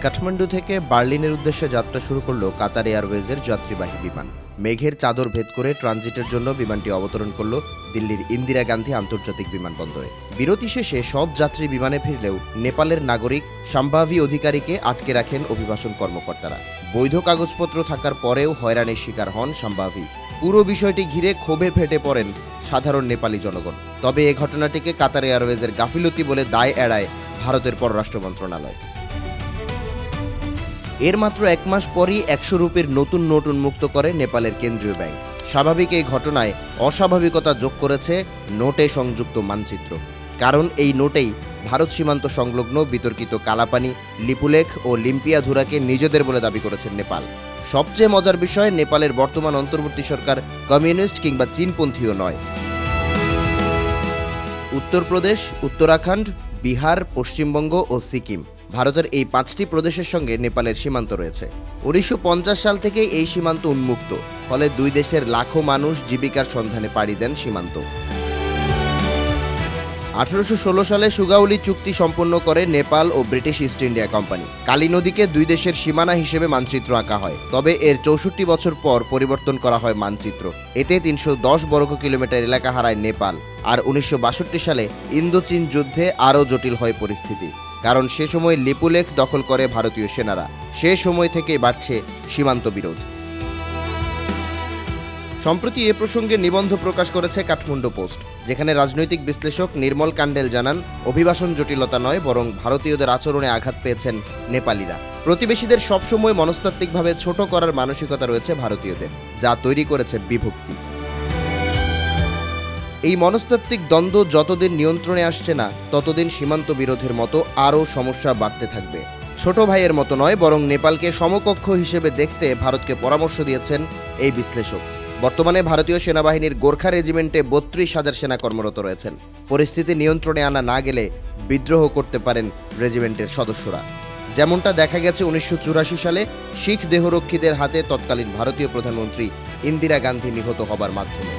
কাঠমান্ডু থেকে বার্লিনের উদ্দেশ্যে যাত্রা শুরু করল কাতার এয়ারওয়েজের যাত্রীবাহী বিমান। মেঘের চাদর ভেদ করে ট্রানজিটের জন্য বিমানটি অবতরণ করল দিল্লির ইন্দিরা গান্ধী আন্তর্জাতিক বিমানবন্দরে। বিরতি শেষে সব যাত্রী বিমানে ফিরলেও নেপালের নাগরিক সম্ভাবী অধিকারীকে আটকে রাখেন অভিবাসন কর্মকর্তারা। বৈধ কাগজপত্র থাকার পরেও হয়রানির শিকার হন সম্ভাবী। পুরো বিষয়টি ঘিরে ক্ষোভে ফেটে পড়েন সাধারণ নেপালি জনগণ। তবে এ ঘটনাটিকে কাতার এয়ারওয়েজের গাফিলতি বলে দায় এড়ায় ভারতের পররাষ্ট্র মন্ত্রণালয়। এর মাত্র এক মাস পরই ১০০ রুপির নতুন নোট উন্মুক্ত করে নেপালের কেন্দ্রীয় ব্যাংক। স্বাভাবিক এই ঘটনায় অস্বাভাবিকতা যোগ করেছে নোটে সংযুক্ত মানচিত্র। কারণ এই নোটেই ভারত সীমান্ত সংলগ্ন বিতর্কিত কালাপানি, লিপুলেখ ও লিম্পিয়াধুরাকে নিজেদের বলে দাবি করেছেন নেপাল। সবচেয়ে মজার বিষয়, নেপালের বর্তমান অন্তর্বর্তী সরকার কমিউনিস্ট কিংবা চীনপন্থীও নয়। উত্তরপ্রদেশ, উত্তরাখণ্ড, বিহার, পশ্চিমবঙ্গ ও সিকিম, ভারতের এই ৫টি প্রদেশের সঙ্গে নেপালের সীমান্ত রয়েছে। ১৯৫০ সাল থেকেই এই সীমান্ত উন্মুক্ত, ফলে দুই দেশের লাখো মানুষ জীবিকার সন্ধানে পাড়ি দেন সীমান্ত। ১৮১৬ সালে সুগাউলি চুক্তি সম্পন্ন করে নেপাল ও British East India Company. Kali নদীকে দুই দেশের সীমানা হিসেবে মানচিত্র আঁকা হয়। তবে এর ৬৪ বছর পর পরিবর্তন করা হয় মানচিত্র। এতে ৩১০ বর্গ কিলোমিটার এলাকা হারায় নেপাল। আর ১৯৬২ সালে ইন্দো চীন যুদ্ধে আরও জটিল হয় পরিস্থিতি, কারণ সে সময় লিপুলেখ দখল করে ভারতীয় সেনারা। সে সময় থেকেই বাড়ছে সীমান্ত বিরোধ। সম্প্রতি এ প্রসঙ্গে নিবন্ধ প্রকাশ করেছে কাঠমান্ডু পোস্ট, যেখানে রাজনৈতিক বিশ্লেষক নির্মল কান্ডেল জানান, অভিবাসন জটিলতা নয়, বরং ভারতীয়দের আচরণে আঘাত পেয়েছেন নেপালিরা। প্রতিবেশীদের সবসময় মনস্তাত্ত্বিকভাবে ছোট করার মানসিকতা রয়েছে ভারতীয়দের, যা তৈরি করেছে বিভক্তি। এই মনস্তাত্ত্বিক দ্বন্দ্ব যতদিন নিয়ন্ত্রণে আসছে না, ততদিন সীমান্ত বিরোধের মতো আরও সমস্যা বাড়তে থাকবে। ছোট ভাইয়ের মতো নয়, বরং নেপালকে সমকক্ষ হিসেবে দেখতে ভারতকে পরামর্শ দিয়েছেন এই বিশ্লেষক। বর্তমানে ভারতীয় সেনাবাহিনীর গোর্খা রেজিমেন্টে ৩২,০০০ সেনা কর্মরত রয়েছেন। পরিস্থিতি নিয়ন্ত্রণে আনা না গেলে বিদ্রোহ করতে পারেন রেজিমেন্টের সদস্যরা, যেমনটা দেখা গেছে ১৯৮৪ সালে শিখ দেহরক্ষীদের হাতে তৎকালীন ভারতীয় প্রধানমন্ত্রী ইন্দিরা গান্ধী নিহত হবার মাধ্যমে।